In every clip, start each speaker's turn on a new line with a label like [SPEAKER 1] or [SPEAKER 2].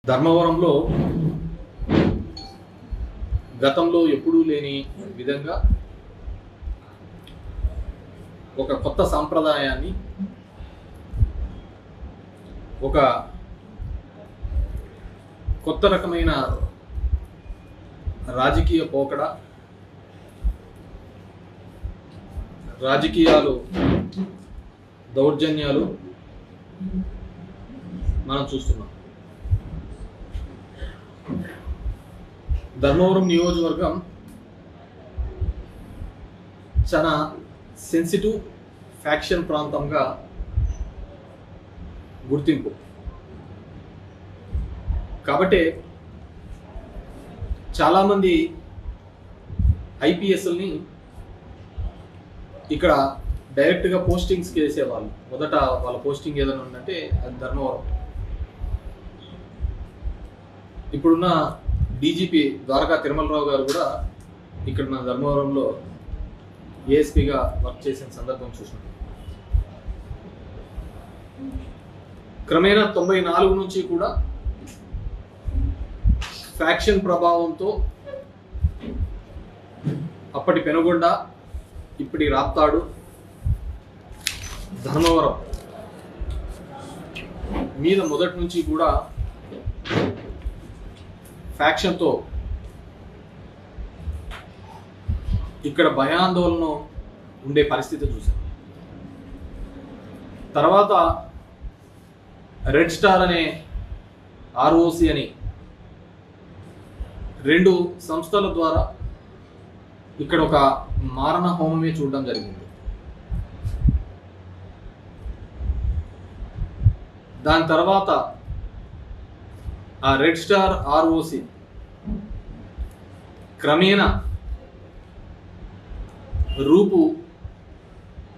[SPEAKER 1] ధర్మవరంలో గతంలో ఎప్పుడూ లేని విధంగా ఒక కొత్త సాంప్రదాయాన్ని, ఒక కొత్త రకమైన రాజకీయ పోకడ, రాజకీయాలు, దౌర్జన్యాలు మనం చూస్తున్నాం. ధర్మవరం నియోజకవర్గం చాలా సెన్సిటివ్ ఫ్యాక్షన్ ప్రాంతంగా గుర్తింపు. కాబట్టి చాలామంది ఐపీఎస్ని ఇక్కడ డైరెక్ట్గా పోస్టింగ్స్కి వేసేవాళ్ళు. మొదట వాళ్ళ పోస్టింగ్ ఏదైనా ఉందంటే అది ధర్మవరం. ఇప్పుడున్న డీజీపీ ద్వారకా తిరుమలరావు గారు కూడా ఇక్కడ మన ధర్మవరంలో ఏఎస్పీగా వర్క్ చేసిన సందర్భం చూసినాం. క్రమేణా 94 నుంచి కూడా ఫ్యాక్షన్ ప్రభావంతో అప్పటి పెనుగొండ, ఇప్పటి రాప్తాడు, ధర్మవరం మీద మొదటి నుంచి కూడా ఫ్యాక్షన్తో ఇక్కడ భయాందోళన ఉండే పరిస్థితి చూసాం. తర్వాత రెడ్ స్టార్ అనే ఆర్ఓసి అని 2 సంస్థల ద్వారా ఇక్కడ ఒక మారణ హోమమే చూడడం జరిగింది. దాని తర్వాత ఆ రెడ్ స్టార్ ఆర్ఓసి క్రమేణా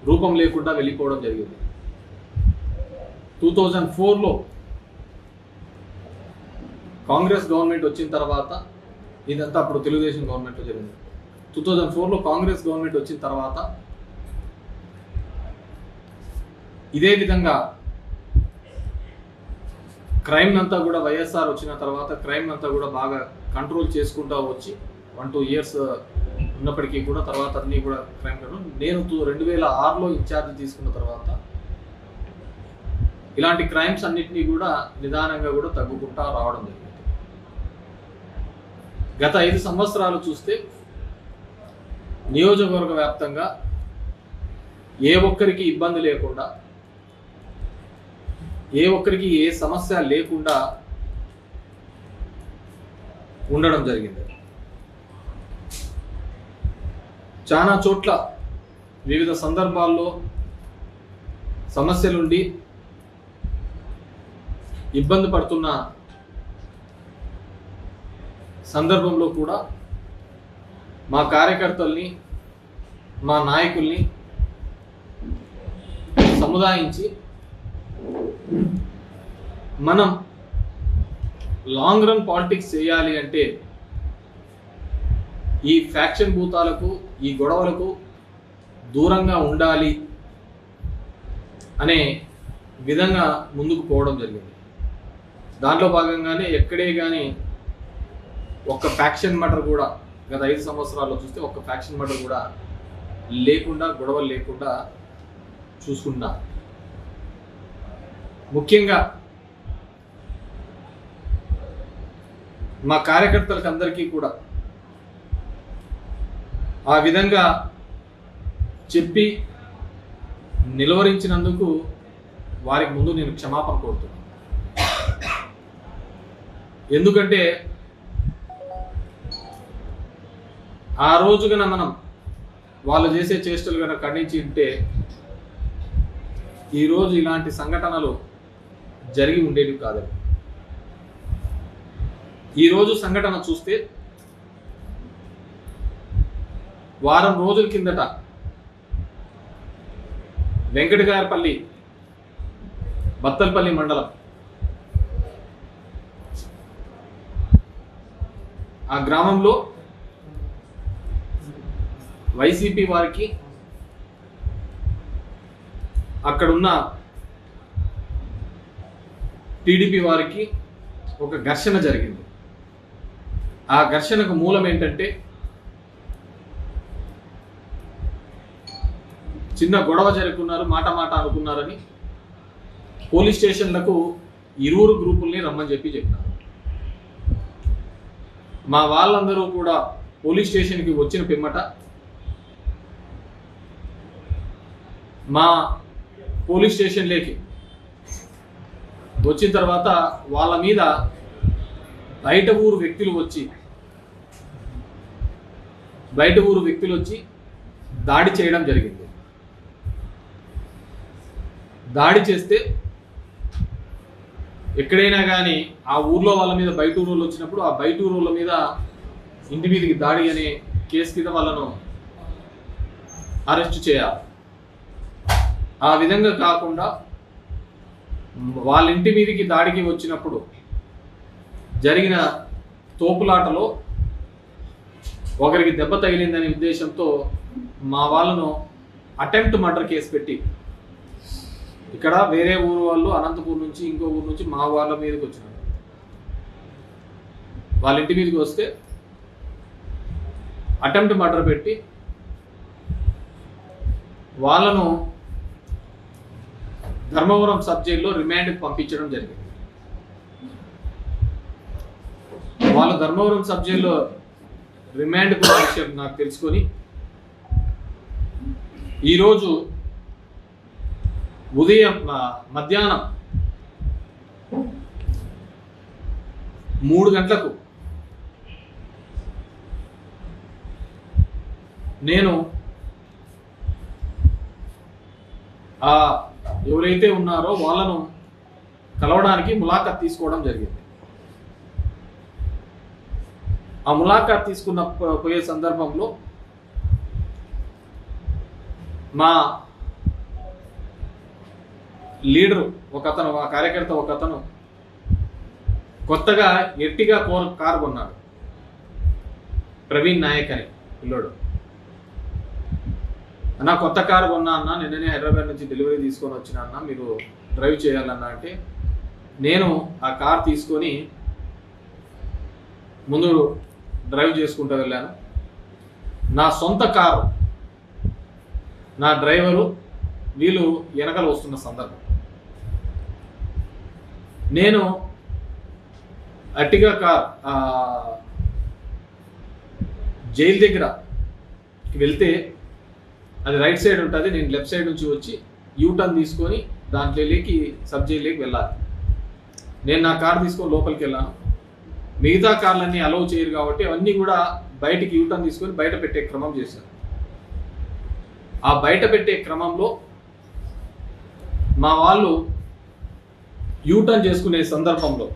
[SPEAKER 1] రూపం లేకుండా వెళ్ళిపోవడం జరిగింది. 2004లో కాంగ్రెస్ గవర్నమెంట్ వచ్చిన తర్వాత, ఇదంతా అప్పుడు తెలుగుదేశం గవర్నమెంట్లో జరిగింది. 2004లో కాంగ్రెస్ గవర్నమెంట్ వచ్చిన తర్వాత ఇదే విధంగా క్రైమ్ అంతా కూడా వైఎస్ఆర్ వచ్చిన తర్వాత క్రైమ్ అంతా కూడా బాగా కంట్రోల్ చేసుకుంటూ వచ్చి 1-2 ఇయర్స్ ఉన్నప్పటికీ కూడా తర్వాత అన్నీ కూడా క్రైమ్. నేను 2006లో ఇన్ఛార్జ్ తీసుకున్న తర్వాత ఇలాంటి క్రైమ్స్ అన్నిటినీ కూడా నిదానంగా కూడా తగ్గుకుంటా రావడం జరిగింది. గత 5 సంవత్సరాలు చూస్తే నియోజకవర్గ వ్యాప్తంగా ఏ ఒక్కరికి ఇబ్బంది లేకుండా, ఏ ఒక్కరికి ఏ సమస్య లేకుండా ఉండడం జరిగింది. చాలా చోట్ల వివిధ సందర్భాల్లో సమస్యలుండి ఇబ్బంది పడుతున్న సందర్భంలో కూడా మా కార్యకర్తల్ని, మా నాయకుల్ని సముదాయించి మనం లాంగ్ రన్ పాలిటిక్స్ చేయాలి అంటే ఈ ఫ్యాక్షన్ భూతాలకు, ఈ గొడవలకు దూరంగా ఉండాలి అనే విధంగా ముందుకు పోవడం జరిగింది. దాంట్లో భాగంగానే ఎక్కడే కానీ ఒక్క ఫ్యాక్షన్ మటర్ కూడా గత 5 సంవత్సరాల్లో చూస్తే ఒక్క ఫ్యాక్షన్ మటర్ కూడా లేకుండా, గొడవలు లేకుండా చూసుకున్నా. ముఖ్యంగా మా కార్యకర్తలకు అందరికీ కూడా ఆ విధంగా చెప్పి నిలువరించినందుకు వారికి ముందు నేను క్షమాపణ కోరుతున్నాను. ఎందుకంటే ఆ రోజు కన్నా మనం వాళ్ళు చేసే చేష్టలు కన్నా ఖండించి ఉంటే ఈరోజు ఇలాంటి సంఘటనలు జరిగి ఉండేవి కాదు. ఈరోజు సంఘటన చూస్తే వారం రోజుల కిందట వెంకటగారపల్లి, బత్తలపల్లి మండలం, ఆ గ్రామంలో వైసీపీ వారికి అక్కడున్న టీడీపీ వారికి ఒక ఘర్షణ జరిగింది. ఆ ఘర్షణకు మూలం ఏంటంటే చిన్న గొడవ జరుపుకున్నారు, మాట అనుకున్నారని పోలీస్ స్టేషన్లకు ఇరువురు గ్రూపుల్ని రమ్మని చెప్పినారు. మా వాళ్ళందరూ కూడా పోలీస్ స్టేషన్కి వచ్చిన పిమ్మట మా పోలీస్ స్టేషన్లోకి వచ్చిన తర్వాత వాళ్ళ మీద బయట ఊరు వ్యక్తులు వచ్చి దాడి చేయడం జరిగింది. దాడి చేస్తే ఎక్కడైనా కానీ ఆ ఊర్లో వాళ్ళ మీద బయట ఊరోళ్ళు వచ్చినప్పుడు ఆ బయట ఊరోళ్ళ మీద ఇంటి మీదకి దాడి అనే కేసు కింద వాళ్ళను అరెస్ట్ చేయాలి. ఆ విధంగా కాకుండా వాళ్ళ ఇంటి మీదకి దాడికి వచ్చినప్పుడు జరిగిన తోపులాటలో ఒకరికి దెబ్బ తగిలిందనే ఉద్దేశంతో మా వాళ్ళను అటెంప్ట్ మర్డర్ కేసు పెట్టి ఇక్కడ వేరే ఊరు వాళ్ళు అనంతపూర్ నుంచి ఇంకో ఊరు నుంచి మా వాళ్ళ మీదకి వచ్చినారు. వాళ్ళ ఇంటి మీదకి వస్తే అటెంప్ట్ మర్డర్ పెట్టి వాళ్ళను ధర్మవరం సబ్ జైల్లో రిమాండ్కి పంపించడం జరిగింది. వాళ్ళు ధర్మవరం సబ్ జైల్లో రిమాండ్ విషయం నాకు తెలుసుకొని ఈరోజు ఉదయం మధ్యాహ్నం 3 గంటలకు నేను ఎవరైతే ఉన్నారో వాళ్ళను కలవడానికి ములాఖాత్ తీసుకోవడం జరిగింది. ఆ ములాఖాత్ తీసుకున్న పోయే సందర్భంలో మా లీడరు ఒకతను, ఆ కార్యకర్త ఒకతను కొత్తగా ఎర్టిగా కారు కొన్నాడు. ప్రవీణ్ నాయక్ అని పిల్లోడు. అన్న కొత్త కారు కొన్నా అన్న, నిన్ననే హైదరాబాద్ నుంచి డెలివరీ తీసుకొని వచ్చిన అన్న, మీరు డ్రైవ్ చేయాలన్నా అంటే నేను ఆ కార్ తీసుకొని ముందు డ్రైవ్ చేసుకుంటూ వెళ్ళాను. నా సొంత కారు, నా డ్రైవరు వీళ్ళు వెనకలు వస్తున్న సందర్భం నేను అట్టిగా కార్ జైలు దగ్గర వెళ్తే అది రైట్ సైడ్ ఉంటుంది, నేను లెఫ్ట్ సైడ్ నుంచి వచ్చి యూటర్న్ తీసుకొని దాంట్లోకి సబ్ జైల్లోకి వెళ్ళాలి. నేను నా కార్ తీసుకొని లోపలికి వెళ్ళాను. మిగతా కార్లన్నీ అలౌ చేయరు కాబట్టి అవన్నీ కూడా బయటికి యూటర్న్ తీసుకొని బయట పెట్టే క్రమం చేశాను. ఆ బయట పెట్టే క్రమంలో మా వాళ్ళు యూటర్న్ చేసుకునే సందర్భంలో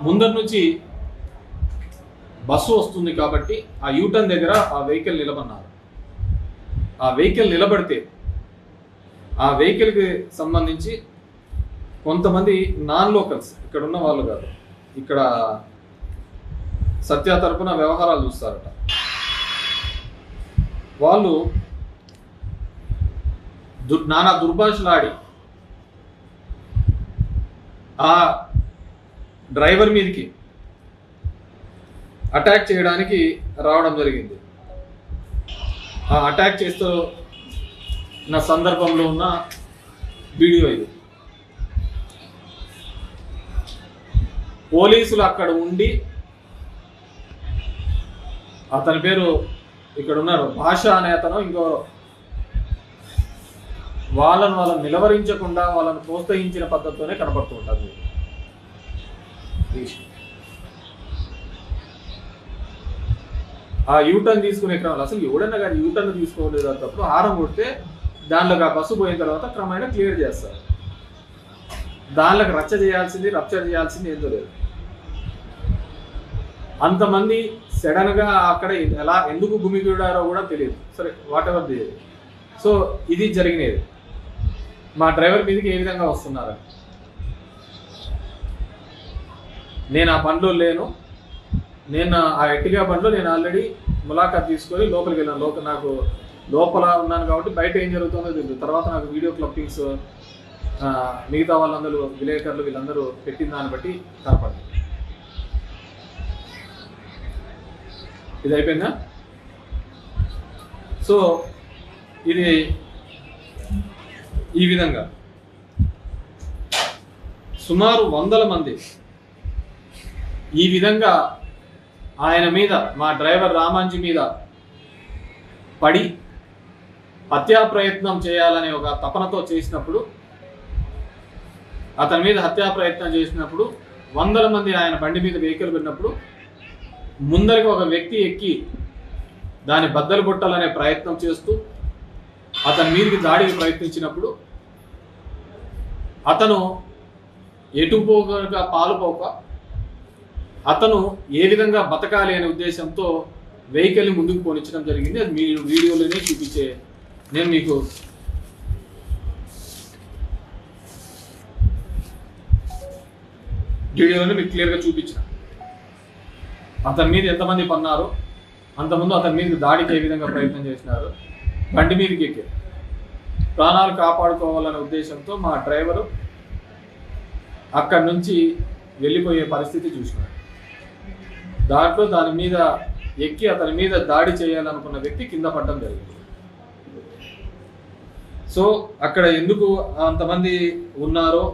[SPEAKER 1] ముందర నుంచి బస్సు వస్తుంది కాబట్టి ఆ యూటర్న్ దగ్గర ఆ వెహికల్ నిలబడినారు. ఆ వెహికల్ నిలబడితే ఆ వెహికల్కి సంబంధించి కొంతమంది నాన్ లోకల్స్, ఇక్కడ ఉన్న వాళ్ళు కాదు, ఇక్కడ సత్య తరపున వ్యవహారాలు చూస్తారట, వాళ్ళు నానా దుర్భాషలాడి ఆ డ్రైవర్ మీదకి అటాక్ చేయడానికి రావడం జరిగింది. ఆ అటాక్ చేస్తూ నా సందర్భంలో ఉన్న వీడియో ఇది. పోలీసులు అక్కడ ఉండి, అతని పేరు ఇక్కడ ఉన్నారు భాష అనే అతను, ఇంకో వాళ్ళను నిలవరించకుండా వాళ్ళను ప్రోత్సహించిన పద్ధతితోనే కనపడుతూ ఉంటుంది. ఆ యూటర్న్ తీసుకునే క్రమంలో అసలు ఎవడన్నా కానీ యూటర్న్ తీసుకోలేదు అన్నప్పుడు హారం కొడితే దానిలోకి ఆ బస్సు పోయిన తర్వాత క్రమేణా క్లియర్ చేస్తారు. దానిలోకి రప్చర్ చేయాల్సింది ఏందో లేదు. అంతమంది సడన్గా అక్కడ ఎందుకు గుమిగూడారో కూడా తెలియదు. సరే, వాట్ ఎవర్ ది. సో ఇది జరిగినది. మా డ్రైవర్ మీదకి ఏ విధంగా వస్తున్నారు, నేను ఆ బండ్లో లేను. నేను ఆ ఎట్టిగా బండ్లో నేను ఆల్రెడీ ములాఖాత్ తీసుకొని లోపలికి వెళ్ళాను. నాకు లోపల ఉన్నాను కాబట్టి బయట ఏం జరుగుతుందో తెలియదు. తర్వాత నాకు వీడియో క్లిప్పింగ్స్ మిగతా వాళ్ళందరూ విలేకరులు వీళ్ళందరూ పెట్టిన దాన్ని బట్టి కనపడింది. ఇది అయిపోయిందా? సో ఇది ఈ విధంగా సుమారు 100 మంది ఈ విధంగా ఆయన మీద, మా డ్రైవర్ రామాంజీ మీద పడి హత్యా ప్రయత్నం చేయాలనే ఒక తపనతో చేసినప్పుడు, అతని మీద హత్యా ప్రయత్నం చేసినప్పుడు 100 మంది ఆయన బండి మీద వెహికల్ పెట్టినప్పుడు ముందరికి ఒక వ్యక్తి ఎక్కి దాన్ని బద్దలు కొట్టాలనే ప్రయత్నం చేస్తూ అతని మీదకి దాడికి ప్రయత్నించినప్పుడు అతను ఎటుపోగా పాలుపోక అతను ఏ విధంగా బతకాలి అనే ఉద్దేశంతో వెహికల్ని ముందుకు పోనించడం జరిగింది. అది మీ వీడియోలోనే చూపించే నేను మీకు వీడియోలోనే మీకు క్లియర్గా చూపించిన. అతని మీద ఎంతమంది పన్నారో అంతకుముందు అతని మీదకి దాడికి ఏ విధంగా ప్రయత్నం చేసినారు, బండి మీదకి ఎక్కి ప్రాణాలు కాపాడుకోవాలనే ఉద్దేశంతో మా డ్రైవరు అక్కడి నుంచి వెళ్ళిపోయే పరిస్థితి చూసినాడు. దాంట్లో దాని మీద ఎక్కి అతని మీద దాడి చేయాలనుకున్న వ్యక్తి కింద పడడం జరిగింది. సో అక్కడ ఎందుకు అంతమంది ఉన్నారో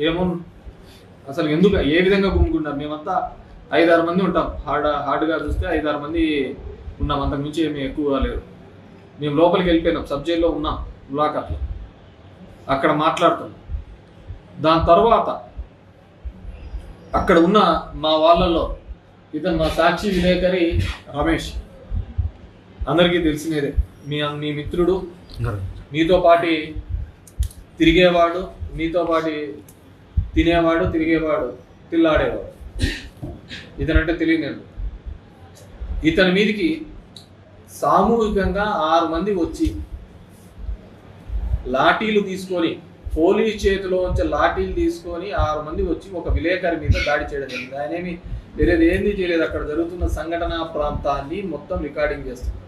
[SPEAKER 1] ఏమో, అసలు ఎందుకు ఏ విధంగా గుమ్ముకున్నారు. మేమంతా 5-6 మంది ఉంటాం, హార్డ్గా చూస్తే 5-6 మంది ఉన్నాం, అంతకు మించి ఏమి ఎక్కువ లేదు. మేము లోపలికి వెళ్ళిపోయినాం, సబ్జెక్ట్లో ఉన్నాం, ములాఖాత్లో అక్కడ మాట్లాడుతాం. దాని తర్వాత అక్కడ ఉన్న మా వాళ్ళలో ఇతను మా సాక్షి విలేకరి రమేష్, అందరికీ తెలిసినదే, మీ మిత్రుడు, మీతో పాటి తిరిగేవాడు, మీతో పాటి తినేవాడు, తిరిగేవాడు, తిల్లాడేవాడు. ఇతనంటే తెలియలేదు. ఇతని మీదికి సామూహికంగా 6 మంది వచ్చి లాఠీలు తీసుకొని, పోలీస్ చేతిలోంచి లాఠీలు తీసుకొని 6 మంది వచ్చి ఒక విలేకరి మీద దాడి చేయడం జరిగింది. ఆయన ఏమి వేరేది ఏంది చేయలేదు, అక్కడ జరుగుతున్న సంఘటనా ప్రాంతాన్ని మొత్తం రికార్డింగ్ చేస్తున్నారు.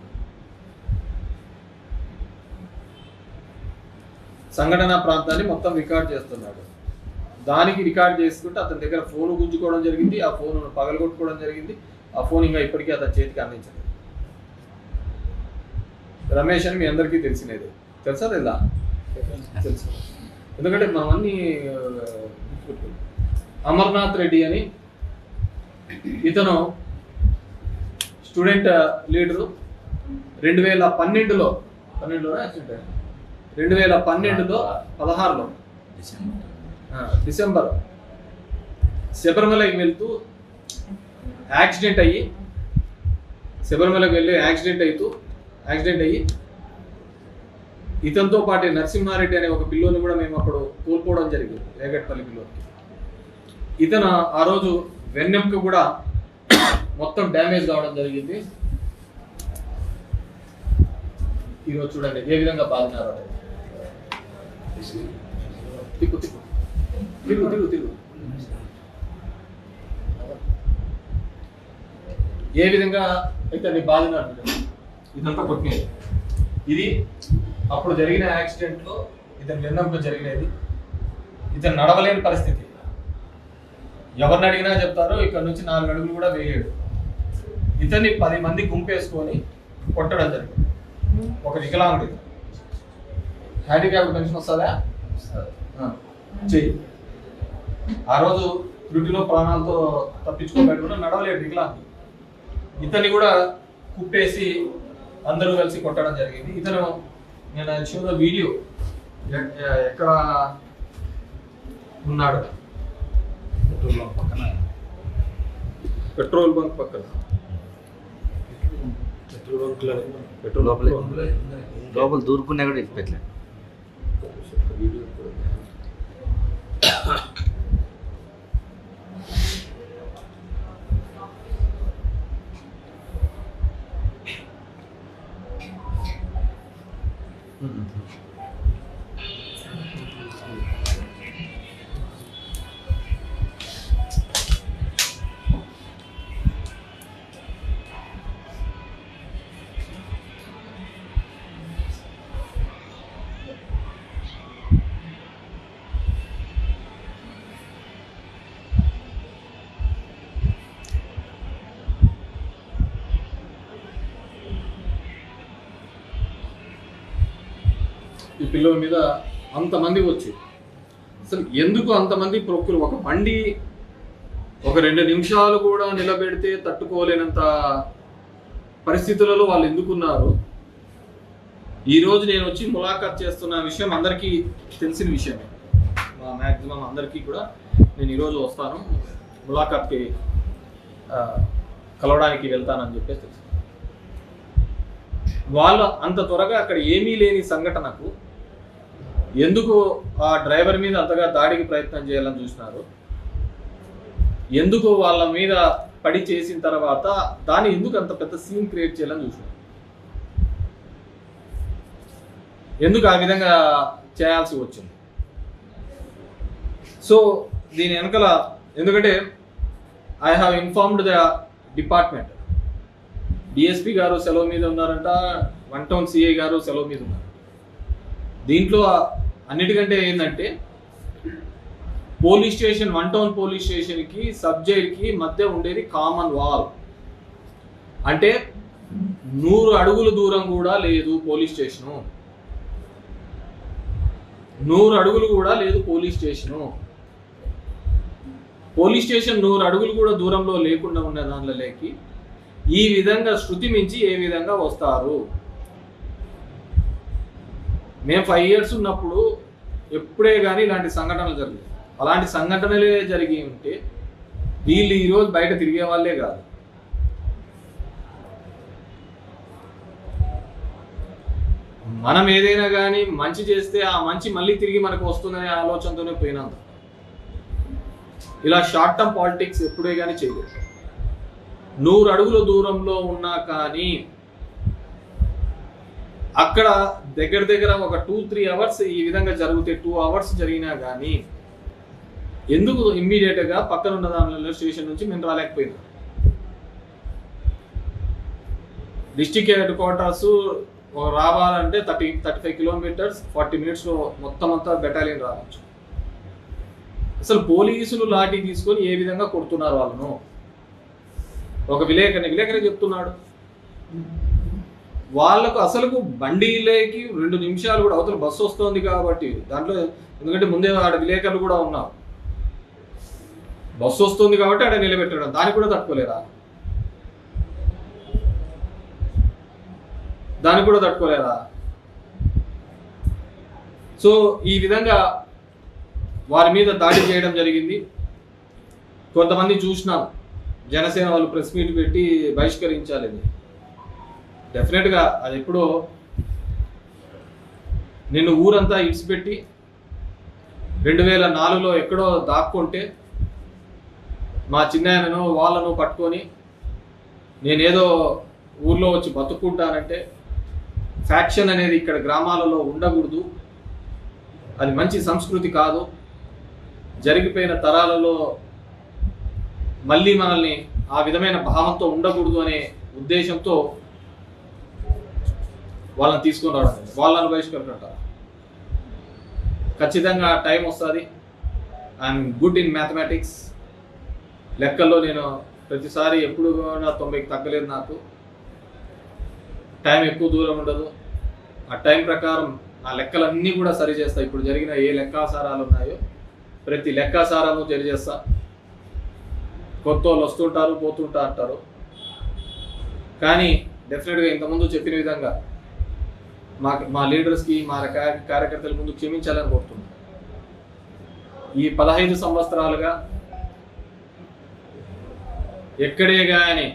[SPEAKER 1] సంఘటనా ప్రాంతాన్ని మొత్తం రికార్డ్ చేస్తున్నాడు. దానికి రికార్డ్ చేసుకుంటే అతని దగ్గర ఫోన్ గుంజుకోవడం జరిగింది, ఆ ఫోన్ పగలగొట్టుకోవడం జరిగింది. ఆ ఫోన్ ఇంకా ఇప్పటికీ అతని చేతికి అందించలేదు. రమేష్ అని మీ అందరికీ తెలిసినది, తెలుసా లేదా? తెలుసు, ఎందుకంటే మనం అన్ని అమర్నాథ్ రెడ్డి అని ఇతను స్టూడెంట్ లీడరు. 2012లో 16లో డిసెంబర్ శబరిమలకి వెళ్తూ యాక్సిడెంట్ అయ్యి, శబరిమలకి వెళ్ళి యాక్సిడెంట్ అయ్యి ఇతనితో పాటు నరసింహారెడ్డి అనే ఒక పిల్లోని కూడా మేము అప్పుడు కోల్పోవడం జరిగింది, రేగట్పల్లి పిల్లోని. ఇతను ఆ రోజు వెన్నెంక కూడా మొత్తం డ్యామేజ్ కావడం జరిగింది. ఈరోజు చూడండి ఏ విధంగా బాధినారో. తిరుగు ఏ విధంగా అయితే నీ బాధినారు. ఇదంతా కొట్టినది. ఇది అప్పుడు జరిగిన యాక్సిడెంట్లో ఇతను వెన్నెంక జరిగినది. ఇతను నడవలేని పరిస్థితి. ఎవరిని అడిగినా చెప్తారు ఇక్కడ నుంచి 4 అడుగులు కూడా వేయలేడు. ఇతన్ని 10 మంది గుంపేసుకొని కొట్టడం జరిగింది. ఒక వికలాంగుడి హ్యాండిక్యాప్ పెన్షన్ వస్తుందా? చెయ్యి. ఆ రోజు త్రుటిలో ప్రాణాలతో తప్పించుకోబెట్టి కూడా నడవలేడు వికలాంగుడు. ఇతన్ని కూడా కుప్పేసి అందరూ కలిసి కొట్టడం జరిగింది. ఇతను నేను చూసిన వీడియో ఎక్కడ ఉన్నాడు, పెట్రోల్ బంక్ పక్కన, పెట్రోల్
[SPEAKER 2] లోపల దూరుకున్నా కూడా పెట్టలేదు.
[SPEAKER 1] పిల్లల మీద అంతమంది వచ్చి అసలు ఎందుకు అంతమంది ప్రొక్కులు ఒక బండి ఒక 2 నిమిషాలు కూడా నిలబెడితే తట్టుకోలేనంత పరిస్థితులలో వాళ్ళు ఎందుకున్నారు. ఈరోజు నేను వచ్చి ములాఖాత్ చేస్తున్న విషయం అందరికీ తెలిసిన విషయమే. మ్యాక్సిమం అందరికీ కూడా నేను ఈరోజు వస్తాను ములాఖాత్కి కలవడానికి వెళ్తానని చెప్పేసి తెలుసు. వాళ్ళు అంత త్వరగా అక్కడ ఏమీ లేని సంఘటనకు ఎందుకు ఆ డ్రైవర్ మీద అంతగా దాడికి ప్రయత్నం చేయాలని చూసినారు, ఎందుకు వాళ్ళ మీద పడి చేసిన తర్వాత దాన్ని ఎందుకు అంత పెద్ద సీన్ క్రియేట్ చేయాలని చూసినారు, ఎందుకు ఆ విధంగా చేయాల్సి వచ్చింది. సో దీని వెనకాల ఎందుకంటే I have informed the department. DSP గారు సెలవు మీద ఉన్నారంట, 1 టౌన్ సిఐ గారు సెలవు మీద ఉన్నారు. దీంట్లో అన్నిటికంటే ఏంటంటే పోలీస్ స్టేషన్ 1 టౌన్ పోలీస్ స్టేషన్కి సబ్ జైలుకి మధ్య ఉండేది కామన్ వాల్. అంటే 100 అడుగుల దూరం కూడా లేదు పోలీస్ స్టేషను, 100 అడుగులు కూడా లేదు పోలీస్ స్టేషను. పోలీస్ స్టేషన్ 100 అడుగులు కూడా దూరంలో లేకుండా ఉన్న దానిలోకి ఈ విధంగా శృతి మించి ఏ విధంగా వస్తారు. మేము 5 years ఉన్నప్పుడు ఎప్పుడే కానీ ఇలాంటి సంఘటనలు జరిగాయి. అలాంటి సంఘటనలే జరిగి ఉంటే వీళ్ళు ఈరోజు బయట తిరిగే వాళ్ళే కాదు. మనం ఏదైనా కానీ మంచి చేస్తే ఆ మంచి మళ్ళీ తిరిగి మనకు వస్తుందనే ఆలోచనతోనే పోయినంత ఇలా షార్ట్ టర్మ్ పాలిటిక్స్ ఎప్పుడే కానీ చేయలేదు. 100 అడుగుల దూరంలో ఉన్నా కానీ అక్కడ దగ్గర ఒక 2-3 అవర్స్ ఈ విధంగా జరిగితే 2 అవర్స్ జరిగినా కానీ ఎందుకు ఇమ్మీడియట్గా పక్కన ఉన్న దానిలో స్టేషన్ నుంచి మేము రాలేకపోయినాం. డిస్టిక్ హెడ్ క్వార్టర్స్ రావాలంటే 35 kilometers 40 minutes మొత్తం అంతా బెటాలియన్ రావచ్చు. అసలు పోలీసులు లాఠీ తీసుకొని ఏ విధంగా కొడుతున్నారు వాళ్ళను. ఒక విలేకరి చెప్తున్నాడు వాళ్ళకు అసలు బండిలోకి 2 నిమిషాలు కూడా అవతల బస్సు వస్తుంది కాబట్టి దాంట్లో ఎందుకంటే ముందే ఆడ విలేకరులు కూడా ఉన్నారు, బస్సు వస్తుంది కాబట్టి ఆడ నిలబెట్టడం దాన్ని కూడా తట్టుకోలేరా, సో ఈ విధంగా వారి మీద దాడి చేయడం జరిగింది. కొంతమంది చూసినాం జనసేన వాళ్ళు ప్రెస్ మీట్ పెట్టి బహిష్కరించాలని. డెఫినెట్గా అది ఎప్పుడో నిన్ను ఊరంతా ఇడిచిపెట్టి 2004లో ఎక్కడో దాక్కుంటే మా చిన్నాయనను వాళ్ళను పట్టుకొని నేనేదో ఊర్లో వచ్చి బతుక్కుంటానంటే ఫ్యాక్షన్ అనేది ఇక్కడ గ్రామాలలో ఉండకూడదు, అది మంచి సంస్కృతి కాదు, జరిగిపోయిన తరాలలో మళ్ళీ మనల్ని ఆ విధమైన భావంతో ఉండకూడదు అనే ఉద్దేశంతో వాళ్ళని తీసుకొని రావడం, వాళ్ళని బహిష్కరించారు. ఖచ్చితంగా టైం వస్తుంది. ఐఎమ్ గుడ్ ఇన్ మ్యాథమెటిక్స్, లెక్కల్లో నేను ప్రతిసారి ఎప్పుడు కూడా 90కి తగ్గలేదు. నాకు టైం ఎక్కువ దూరం ఉండదు. ఆ టైం ప్రకారం నా లెక్కలన్నీ కూడా సరి చేస్తా. ఇప్పుడు జరిగిన ఏ లెక్కాసారాలు ఉన్నాయో ప్రతి లెక్కాసారము తెలియజేస్తా. కొత్త వాళ్ళు వస్తుంటారు పోతుంటా అంటారు, కానీ డెఫినెట్గా ఇంతకుముందు చెప్పిన విధంగా మా లీడర్స్కి మా కార్యకర్తల ముందు క్షమించాలని కోరుతున్నాను. ఈ 15 సంవత్సరాలుగా ఎక్కడే కానీ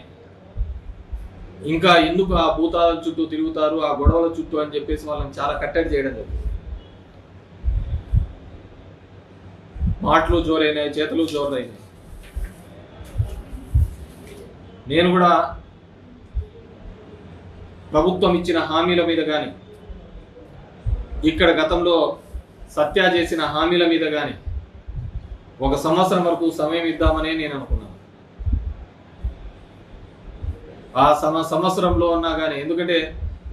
[SPEAKER 1] ఇంకా ఎందుకు ఆ భూతాల చుట్టూ తిరుగుతారు, ఆ గొడవల చుట్టూ అని చెప్పేసి వాళ్ళని చాలా కట్టడి చేయడం జరిగింది. మాటలు జోరైనాయి, చేతులు జోరైనాయి. నేను కూడా ప్రభుత్వం ఇచ్చిన హామీల మీద కానీ ఇక్కడ గతంలో సత్య చేసిన హామీల మీద కానీ 1 సంవత్సరం వరకు సమయం ఇద్దామనే నేను అనుకున్నాను. ఆ సంవత్సరంలో ఉన్నా కానీ ఎందుకంటే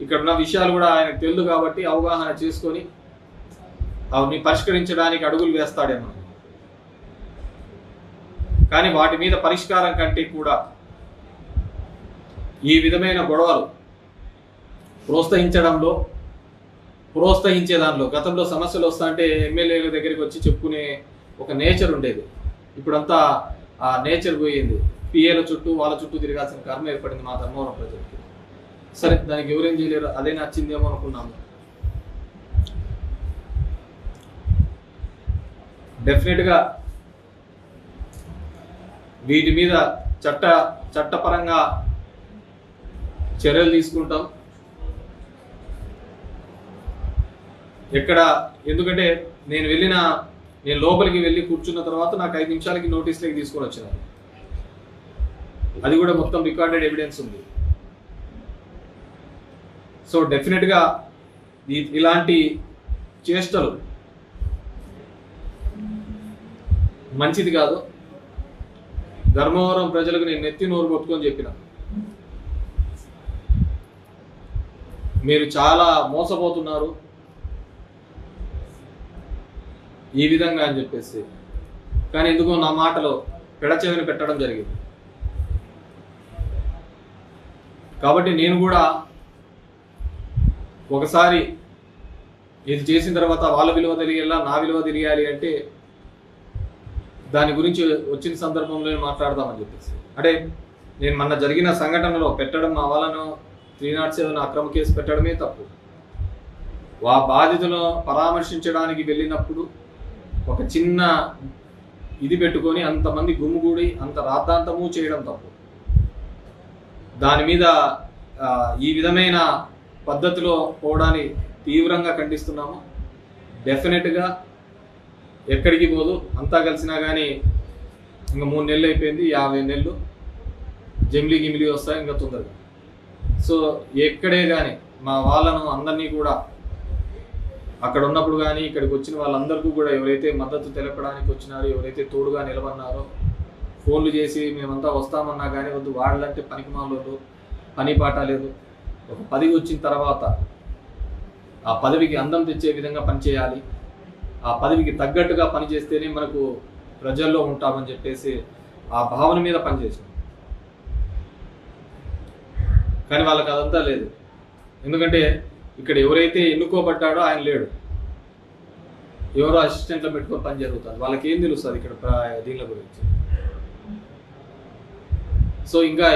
[SPEAKER 1] ఇక్కడ ఉన్న విషయాలు కూడా ఆయనకు తెలుసు కాబట్టి అవగాహన చేసుకొని అవన్నీ పరిష్కరించడానికి అడుగులు వేస్తాడేమో. కానీ వాటి మీద పరిష్కారం కంటే కూడా ఈ విధమైన గొడవలు ప్రోత్సహించడంలో ప్రోత్సహించే దానిలో గతంలో సమస్యలు వస్తా అంటే ఎమ్మెల్యేల దగ్గరికి వచ్చి చెప్పుకునే ఒక నేచర్ ఉండేది. ఇప్పుడంతా ఆ నేచర్ పోయింది. పిఏల చుట్టూ వాళ్ళ చుట్టూ తిరగాల్సిన కర్మ ఏర్పడింది మా ధర్మవరం ప్రజలకి. సరే, దానికి ఎవరేం చేయలేరు, అదే నచ్చిందేమో అనుకున్నాము. డెఫినెట్గా వీటి మీద చట్టపరంగా చర్యలు తీసుకుంటాం. ఎందుకంటే నేను లోపలికి వెళ్ళి కూర్చున్న తర్వాత నాకు 5 నిమిషాలకి నోటీస్లోకి తీసుకొని వచ్చినారు. అది కూడా మొత్తం రికార్డెడ్ ఎవిడెన్స్ ఉంది. సో డెఫినెట్గా ఇలాంటి చేష్టలు మంచిది కాదు. ధర్మవరం ప్రజలకు నేను నెత్తి నోరు కొట్టుకొని చెప్పిన, మీరు చాలా మోసపోతున్నారు ఈ విధంగా అని చెప్పేసి. కానీ ఎందుకో నా మాటలో పెడచెవిని పెట్టడం జరిగింది. కాబట్టి నేను కూడా ఒకసారి ఇది చేసిన తర్వాత వాళ్ళ విలువ తెలియాలా, నా విలువ తెలియాలి అంటే దాని గురించి వచ్చిన సందర్భంలో మాట్లాడదామని చెప్పేసి. అంటే నేను మొన్న జరిగిన సంఘటనలో పెట్టడం, మా వాళ్ళను 307 అక్రమ కేసు పెట్టడమే తప్పు. బాధితులను పరామర్శించడానికి వెళ్ళినప్పుడు ఒక చిన్న ఇది పెట్టుకొని అంతమంది గుమ్ముగూడి అంత రాద్ధాంతము చేయడం తప్పు. దాని మీద ఈ విధమైన పద్ధతిలో పోవడాన్ని తీవ్రంగా ఖండిస్తున్నాము. డెఫినెట్గా ఎక్కడికి పోదు, అంతా కలిసినా కానీ ఇంకా 3 నెలలు అయిపోయింది, 50 నెలలు జమిలీ గిమిలీ వస్తాయి ఇంకా తొందరగా. సో ఎక్కడే కానీ మా వాళ్ళను అందరినీ కూడా అక్కడ ఉన్నప్పుడు కానీ ఇక్కడికి వచ్చిన వాళ్ళందరికీ కూడా ఎవరైతే మద్దతు తెలపడానికి వచ్చినారో, ఎవరైతే తోడుగా నిలబడినారో, ఫోన్లు చేసి మేమంతా వస్తామన్నా కానీ వద్దు, వాళ్ళంటే పనికి మాలోళ్ళు, పని పాట లేదు. ఒక పదవి వచ్చిన తర్వాత ఆ పదవికి అందం తెచ్చే విధంగా పనిచేయాలి, ఆ పదవికి తగ్గట్టుగా పనిచేస్తేనే మనకు ప్రజల్లో ఉంటామని చెప్పేసి ఆ భావన మీద పనిచేసాం. కానీ వాళ్ళకి అదంతా లేదు. ఎందుకంటే ఇక్కడ ఎవరైతే ఎన్నుకోబడ్డాడో ఆయన లేడు, ఎవరో అసిస్టెంట్లో పెట్టుకొని పని జరుగుతుంది. వాళ్ళకి ఏం తెలుస్తుంది ఇక్కడ దీనిల గురించి? సో ఇంకా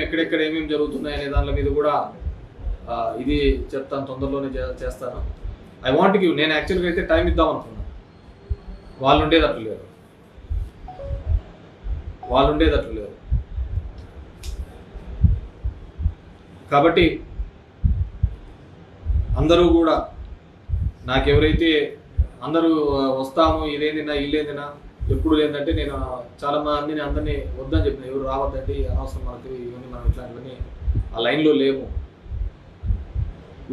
[SPEAKER 1] ఎక్కడెక్కడ ఏమేమి జరుగుతున్నాయి అనే దాని మీద కూడా ఇది చెప్తాను, తొందరలోనే చేస్తాను. ఐ వాంట్ గివ్, నేను యాక్చువల్గా అయితే టైం ఇద్దాం అనుకున్నాను. వాళ్ళు ఉండేదట్లు లేరు. కాబట్టి అందరూ కూడా నాకెవరైతే అందరూ వస్తాము, ఇదేందినా ఇల్లేందినా ఎప్పుడు లేదంటే నేను చాలా మందిని అందరినీ వద్దని చెప్పిన, ఎవరు రావద్దండి, అనవసరం మనకి ఇవన్నీ, మనం ఇట్లాంటివన్నీ ఆ లైన్లో లేము.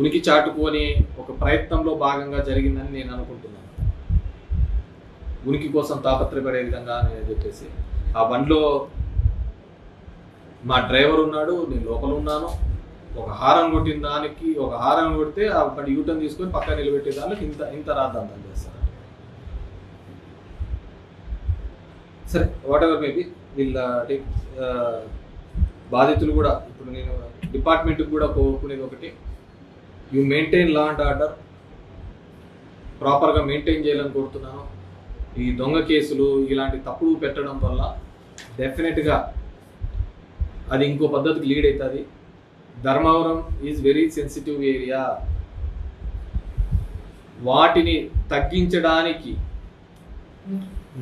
[SPEAKER 1] ఉనికి చాటుకొని ఒక ప్రయత్నంలో భాగంగా జరిగిందని నేను అనుకుంటున్నాను. ఉనికి కోసం తాపత్రయపడే విధంగా నేను చెప్పేసి ఆ బండిలో మా డ్రైవర్ ఉన్నాడు, నేను లోపల ఉన్నాను. ఒక హారం కొట్టిన దానికి ఒక హారం కొడితే ఆ బండి యూటర్న్ తీసుకొని పక్కన నిలబెట్టే దానికి ఇంత రాద్దాంతం చేస్తారు. సరే, వాట్ ఎవర్ మేబీ, వీళ్ళ బాధితులు కూడా ఇప్పుడు నేను డిపార్ట్మెంట్కి కూడా కోరుకునేది ఒకటి, you maintain law and order, ప్రాపర్గా మెయింటైన్ చేయాలని కోరుతున్నాను. ఈ దొంగ కేసులు ఇలాంటి తప్పుడు పెట్టడం వల్ల డెఫినెట్గా అది ఇంకో పద్ధతికి లీడ్ అవుతుంది. Dharmavaram is very sensitive area. వాటిని తగ్గించడానికి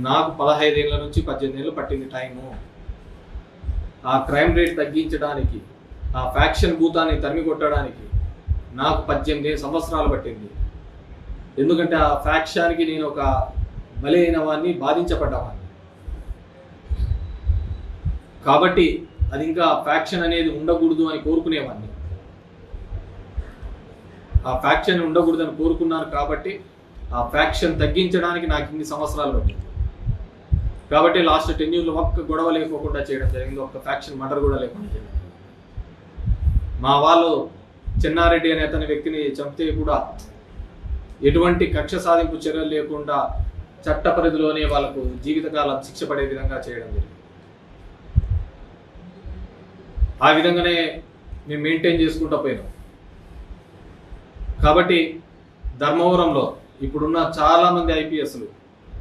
[SPEAKER 1] నాకు 15 ఏళ్ళ నుంచి 18 ఏళ్ళు పట్టింది టైము. ఆ క్రైమ్ రేట్ తగ్గించడానికి, ఆ ఫ్యాక్షన్ భూతాన్ని తరిమి కొట్టడానికి నాకు 18 సంవత్సరాలు పట్టింది. ఎందుకంటే ఆ ఫ్యాక్షన్కి నేను ఒక బలైన వాడిని, బాధించబడ్డవాడిని. కాబట్టి అది ఇంకా ఫ్యాక్షన్ అనేది ఉండకూడదు అని కోరుకునేవాడిని. ఆ ఫ్యాక్షన్ ఉండకూడదని కోరుకున్నాను కాబట్టి ఆ ఫ్యాక్షన్ తగ్గించడానికి నాకు ఇన్ని సంవత్సరాలు పట్టింది. కాబట్టి లాస్ట్ 10 yearsలో ఒక్క గొడవ లేకోకుండా చేయడం జరిగింది, ఒక్క ఫ్యాక్షన్ మర్డర్ కూడా లేకుండా చేయడం. మా వాళ్ళు చెన్నారెడ్డి అనే అతని వ్యక్తిని చంపితే కూడా ఎటువంటి కక్ష సాధింపు చర్యలు లేకుండా చట్ట పరిధిలోనే వాళ్ళకు జీవితకాలం శిక్ష పడే విధంగా చేయడం జరిగింది. ఆ విధంగానే మేము మెయింటైన్ చేసుకుంటూ పోయినాం. కాబట్టి ధర్మవరంలో ఇప్పుడున్న చాలా మంది ఐపీఎస్లు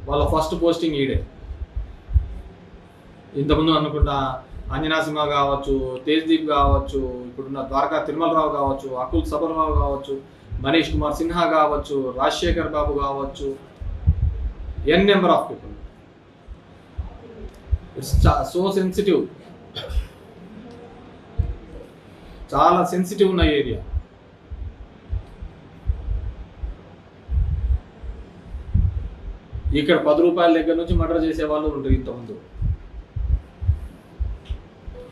[SPEAKER 1] వాళ్ళ ఫస్ట్ పోస్టింగ్ ఈడే. ఇంతకుముందు అనుకున్న అంజనాసింహ కావచ్చు, తేజ్దీప్ కావచ్చు, ఇప్పుడున్న ద్వారకా తిరుమలరావు కావచ్చు, అకుల్ సబర్రావు కావచ్చు, మనీష్ కుమార్ సిన్హా కావచ్చు, రాజశేఖర్ బాబు కావచ్చు, N number of people. It's so sensitive, చాలా సెన్సిటివ్ ఉన్న ఏరియా. ఇక్కడ 10 రూపాయల దగ్గర నుంచి మర్డర్ చేసే వాళ్ళు ఉంటారు ఇంతకుముందు.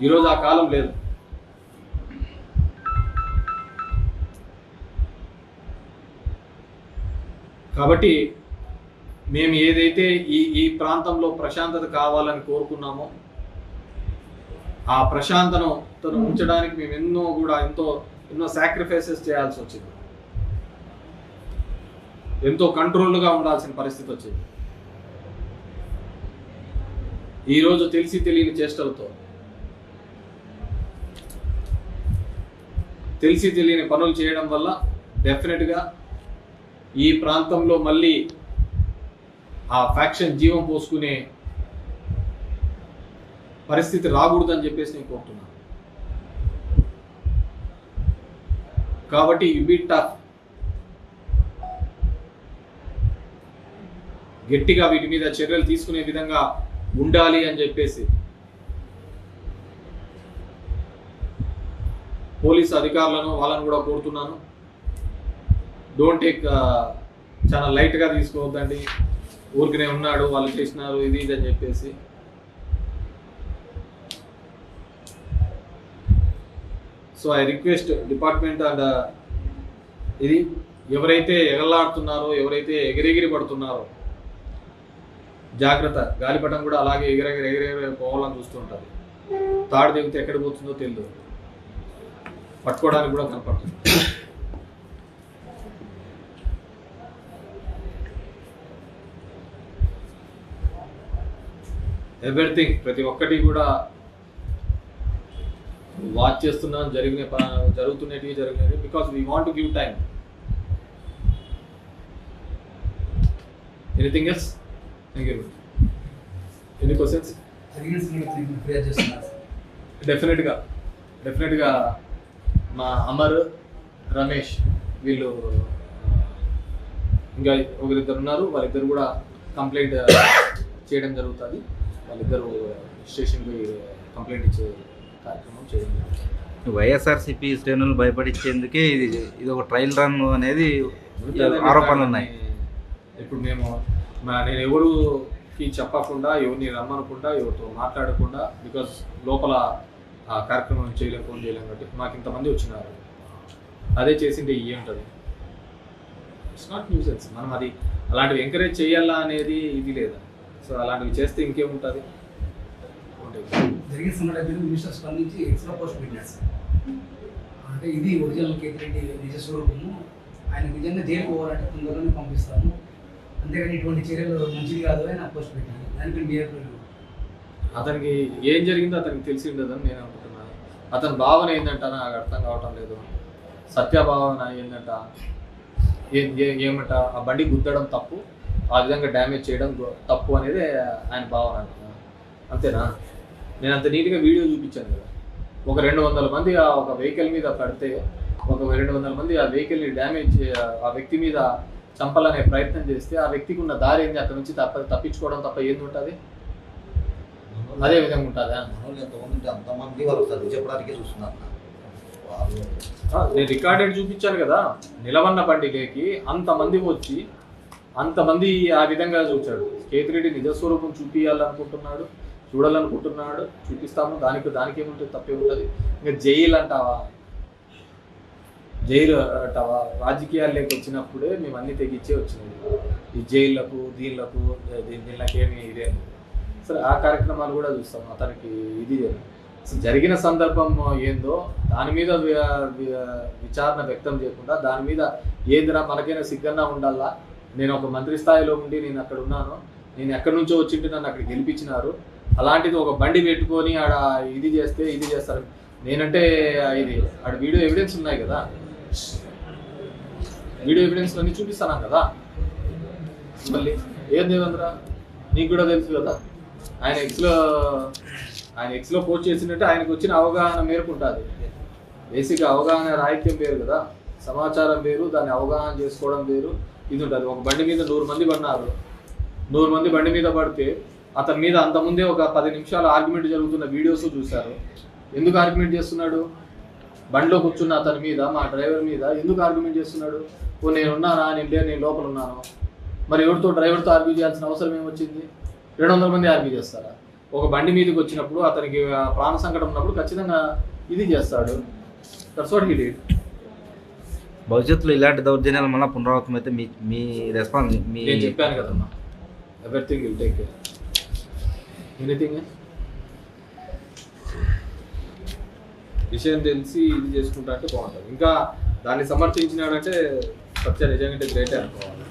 [SPEAKER 1] ఈరోజు ఆ కాలం లేదు. కాబట్టి మేము ఏదైతే ఈ ప్రాంతంలో ప్రశాంతత కావాలని కోరుకున్నామో ఆ ప్రశాంతను ఉంచడానికి మేము ఎన్నో సాక్రిఫైసెస్ చేయాల్సి వచ్చింది. ఎంతో కంట్రోల్గా ఉండాల్సిన పరిస్థితి వచ్చింది. ఈరోజు తెలిసి తెలియని చేష్టలతో, తెలిసి తెలియని పనులు చేయడం వల్ల డెఫినెట్గా ఈ ప్రాంతంలో మళ్ళీ ఆ ఫ్యాక్షన్ జీవం పోసుకునే పరిస్థితి రాకూడదని చెప్పేసి నేను కోరుతున్నాను. కాబట్టి యు బీ టఫ్, గట్టిగా వీటి మీద చర్యలు తీసుకునే విధంగా ఉండాలి అని చెప్పేసి పోలీసు అధికారులను వాళ్ళని కూడా కోరుతున్నాను. డోంట్ టేక్ చాలా లైట్గా తీసుకోవద్దండి. ఊరికనే ఉన్నాడు, వాళ్ళు చేసినారు, ఇది అని చెప్పేసి. So I request department and ఇది ఎవరైతే ఎగలాడుతున్నారో, ఎవరైతే ఎగిరెగిరి పడుతున్నారో జాగ్రత్త. గాలిపటం కూడా అలాగే ఎగిరెగిరి పోవాలని చూస్తుంటారు. తాడు దిగితే ఎక్కడ పోతుందో తెలియదు, పట్టుకోవడానికి కూడా కనపడుతుంది. ఎవ్రీథింగ్, ప్రతి ఒక్కటి కూడా వాచ్ చేస్తున్నాం. జరుగుతున్నవి because we want to give time. Anything else? Thank you. Any questions? డెఫినెట్గా మా అమర్, రమేష్ వీళ్ళు ఇంకా ఒకరిద్దరు ఉన్నారు. వాళ్ళిద్దరు కూడా కంప్లైంట్ చేయడం జరుగుతుంది. వాళ్ళిద్దరు స్టేషన్కి కంప్లైంట్ ఇచ్చే కార్యక్రమం చేయడం జరుగుతుంది.
[SPEAKER 2] వైఎస్ఆర్సీపీ శ్రేణులు భయపడించేందుకే ఇది ఒక ట్రయల్ రన్ అనేది ఆరోపణలు ఉన్నాయి.
[SPEAKER 1] ఇప్పుడు నేను ఎవరికి చెప్పకుండా, ఎవరిని రమ్మనకుండా, ఎవరితో మాట్లాడకుండా, బికాస్ లోపల ఆ కార్యక్రమం ఫోన్ చేయలేం కాబట్టి మాకు ఇంతమంది వచ్చినారు. అదే చేసింటే ఏముంటుంది? It's not nuisance. మనం అది అలాంటివి ఎంకరేజ్ చేయాలా అనేది ఇది లేదా. సో అలాంటివి చేస్తే ఇంకేముంటుంది?
[SPEAKER 3] జరిగిన సంఘటన మినిస్టర్ స్పందించి ఎక్స్ట్రా పోస్ట్ పెట్టినారు సార్. అంటే ఇది ఒరిజినల్ కేతిరెడ్డి నిజ స్వరూపము, ఆయన నిజంగా జైలు పోవాలంటే తొందరగానే పంపిస్తాము, అంతేగాని ఇటువంటి చర్యలు మంచిది కాదు అని నాకు పోస్ట్ పెట్టాను. దానికి మీరు
[SPEAKER 1] అతనికి ఏం జరిగిందో అతనికి తెలిసి ఉండదని నేను అనుకుంటున్నాను. అతని భావన ఏంటంట నాకు అర్థం కావటం లేదు. సత్యభావన ఏంటంట, ఏమంట ఆ బండి గుద్దడం తప్పు, ఆ విధంగా డ్యామేజ్ చేయడం తప్పు అనేది ఆయన భావన. అంతేనా? నేను అంత నీట్గా వీడియో చూపించాను కదా. ఒక 200 మంది ఒక వెహికల్ మీద పడితే, ఒక 200 మంది ఆ వెహికల్ని డ్యామేజ్, ఆ వ్యక్తి మీద చంపాలనే ప్రయత్నం చేస్తే ఆ వ్యక్తికి ఉన్న దారి ఏంది? అక్కడ నుంచి తప్పించుకోవడం తప్ప ఏంది ఉంటుంది? అదే విధంగా ఉంటుందా? నేను రికార్డెడ్ చూపించాను కదా. నిలవన్న బండికి అంతమంది వచ్చి అంతమంది ఆ విధంగా చూచాడు. కేతిరెడ్డి నిజస్వరూపం చూపించాలనుకుంటున్నాడు, చూడాలనుకుంటున్నాడు, చూపిస్తాము. దానికి ఏముంటుంది? తప్పే ఉంటుంది. ఇంకా జైలు అంటావా? రాజకీయాల్లోకి వచ్చినప్పుడే మేము అన్ని తెగించే వచ్చినాయి. ఈ జైళ్ళకు దీనికేమి ఇదే. సరే, ఆ కార్యక్రమాలు కూడా చూస్తాం. అతనికి ఇది అసలు జరిగిన సందర్భం ఏందో దాని మీద విచారణ వ్యక్తం చేయకుండా, దాని మీద ఏందిరా మనకైనా సిగ్గన్నా ఉండాలా. నేను ఒక మంత్రి స్థాయిలో ఉండి నేను అక్కడ ఉన్నాను, నేను ఎక్కడి నుంచో వచ్చింటే నన్ను అక్కడ గెలిపించినారు. అలాంటిది ఒక బండి పెట్టుకొని ఆడ ఇది చేస్తారు. నేనంటే ఇది ఆడ వీడియో ఎవిడెన్స్ ఉన్నాయి కదా. వీడియో ఎవిడెన్స్ అన్ని చూపిస్తాను కదా. మళ్ళీ ఏం దేవేంద్ర నీకు కూడా తెలుసు కదా, ఆయన ఎక్స్లో పోస్ట్ చేసినట్టు ఆయనకు వచ్చిన అవగాహన మేరకు ఉంటుంది. బేసిక్గా అవగాహన రాహిత్యం వేరు కదా, సమాచారం వేరు, దాన్ని అవగాహన చేసుకోవడం వేరు. ఇది ఉంటుంది. ఒక బండి మీద 100 మంది పడినారు, 100 మంది బండి మీద పడితే అతని మీద అంతకుముందే ఒక 10 నిమిషాలు ఆర్గ్యుమెంట్ జరుగుతున్న వీడియోస్ చూశారు. ఎందుకు ఆర్గ్యుమెంట్ చేస్తున్నాడు? బండిలో కూర్చున్న అతని మీద, మా డ్రైవర్ మీద ఎందుకు ఆర్గ్యుమెంట్ చేస్తున్నాడు? నేను ఉన్నానా, నేను లోపల ఉన్నాను. మరి ఎవరితో, డ్రైవర్తో ఆర్గ్యూ చేయాల్సిన అవసరం ఏమొచ్చింది? 200 మంది ఆర్గ్యూ చేస్తారా? ఒక బండి మీదకి వచ్చినప్పుడు, అతనికి ప్రాణ సంకటం ఉన్నప్పుడు ఖచ్చితంగా ఇది చేస్తాడు. That's what he did.
[SPEAKER 2] భవిష్యత్తులో ఇలాంటి దౌర్జన్యాలు మళ్ళీ పునరావృతం అయితే మీ రెస్పాన్స్
[SPEAKER 1] నేను చెప్పాను కదమ్మా, everything will take care. Anything విషయం తెలిసి ఇది చేసుకుంటా అంటే బాగుంటుంది. ఇంకా దాన్ని సమర్థించినాడంటే సత్య నిజంగా గ్రేటే అనుకోవాలి.